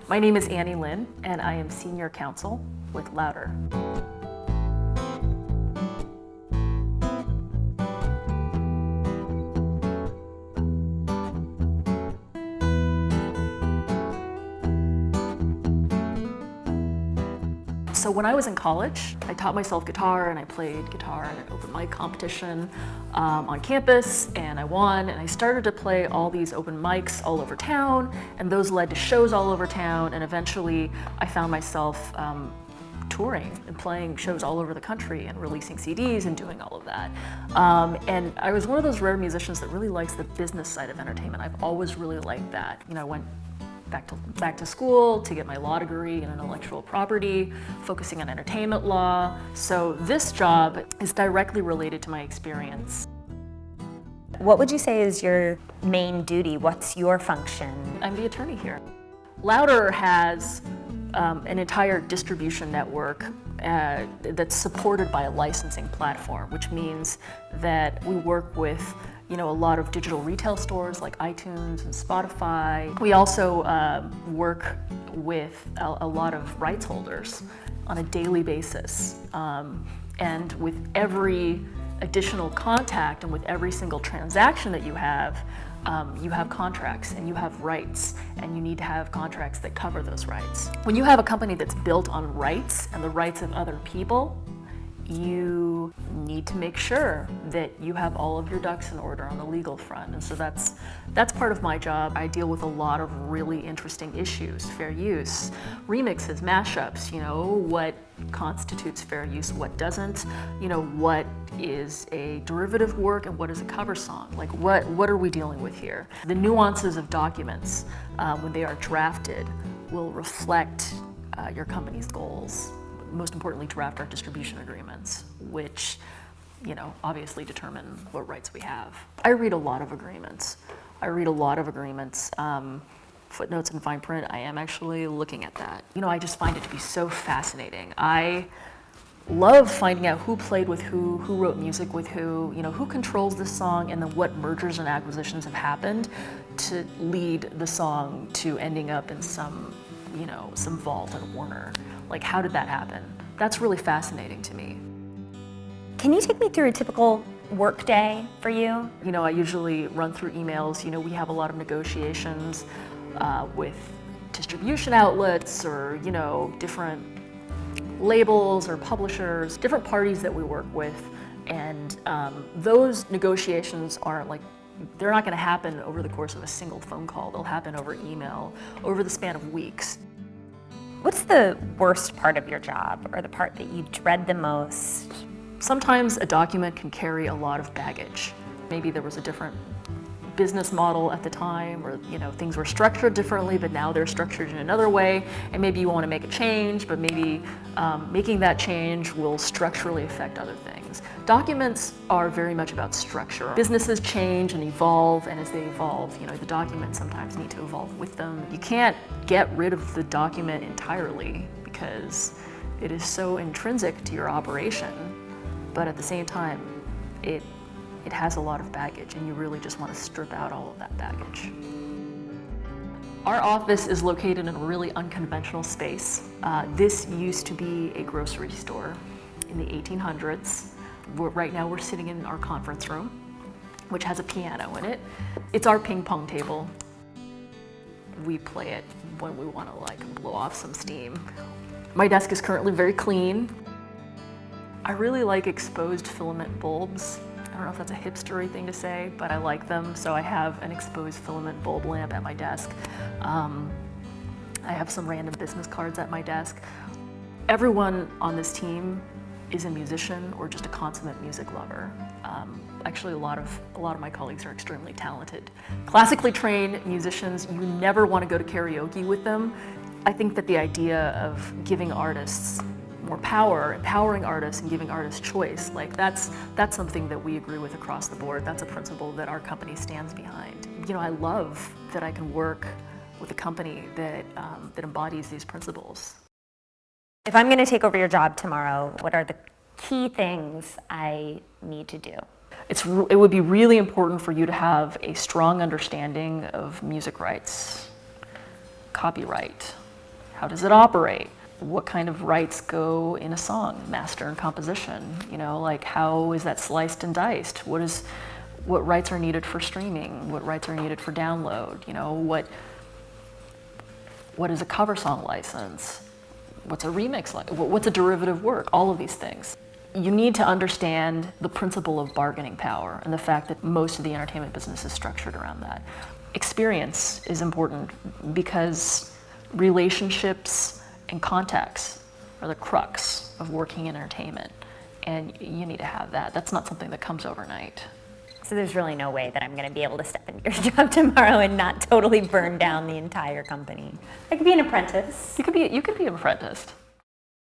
My name is Annie Lin, and I am Senior Counsel with Loudr. So when I was in college, I taught myself guitar, and I played guitar in an open mic competition on campus, and I won, and I started to play all these open mics all over town, and those led to shows all over town, and eventually I found myself touring and playing shows all over the country and releasing CDs and doing all of that. And I was one of those rare musicians that really likes the business side of entertainment. I've always really liked that. You know, I went back to school to get my law degree in intellectual property, focusing on entertainment law. So this job is directly related to my experience. What would you say is your main duty? What's your function? I'm the attorney here. Loudr has an entire distribution network that's supported by a licensing platform, which means that we work with a lot of digital retail stores like iTunes and Spotify. We also work with a lot of rights holders on a daily basis. And with every additional contact and with every single transaction that you have contracts and you have rights, and you need to have contracts that cover those rights. When you have a company that's built on rights and the rights of other people, you need to make sure that you have all of your ducks in order on the legal front. And so that's part of my job. I deal with a lot of really interesting issues: fair use, remixes, mashups, what constitutes fair use, what doesn't, what is a derivative work and what is a cover song. Like what are we dealing with here? The nuances of documents when they are drafted will reflect your company's goals. Most importantly, draft our distribution agreements, which, obviously determine what rights we have. I read a lot of agreements. Footnotes and fine print, I am actually looking at that. I just find it to be so fascinating. I love finding out who played with who wrote music with who controls this song, and then what mergers and acquisitions have happened to lead the song to ending up in some vault at Warner. Like, how did that happen? That's really fascinating to me. Can you take me through a typical work day for you? I usually run through emails. We have a lot of negotiations with distribution outlets or, different labels or publishers, different parties that we work with. And those negotiations aren't they're not gonna happen over the course of a single phone call. They'll happen over email, over the span of weeks. What's the worst part of your job, or the part that you dread the most? Sometimes a document can carry a lot of baggage. Maybe there was a different business model at the time, or things were structured differently, but now they're structured in another way, and maybe you want to make a change, but maybe making that change will structurally affect other things. Documents are very much about structure. Businesses change and evolve, and as they evolve, the documents sometimes need to evolve with them. You can't get rid of the document entirely because it is so intrinsic to your operation, but at the same time, it has a lot of baggage, and you really just want to strip out all of that baggage. Our office is located in a really unconventional space. This used to be a grocery store in the 1800s. Right now we're sitting in our conference room, which has a piano in it. It's our ping pong table. We play it when we want to blow off some steam. My desk is currently very clean. I really like exposed filament bulbs. I don't know if that's a hipstery thing to say, but I like them, so I have an exposed filament bulb lamp at my desk. I have some random business cards at my desk. Everyone on this team is a musician or just a consummate music lover. Actually, a lot of my colleagues are extremely talented. Classically trained musicians, you never want to go to karaoke with them. I think that the idea of giving artists more power, empowering artists and giving artists choice, that's something that we agree with across the board. That's a principle that our company stands behind. I love that I can work with a company that embodies these principles. If I'm going to take over your job tomorrow, what are the key things I need to do? It would be really important for you to have a strong understanding of music rights, copyright, How does it operate? What kind of rights go in a song, master and composition? You know, like how is that sliced and diced? What rights are needed for streaming? What rights are needed for download? You know, what is a cover song license? What's a remix like? What's a derivative work? All of these things. You need to understand the principle of bargaining power and the fact that most of the entertainment business is structured around that. Experience is important because relationships and contacts are the crux of working in entertainment, and you need to have that. That's not something that comes overnight. So there's really no way that I'm going to be able to step into your job tomorrow and not totally burn down the entire company. I could be an apprentice. You could be apprenticed.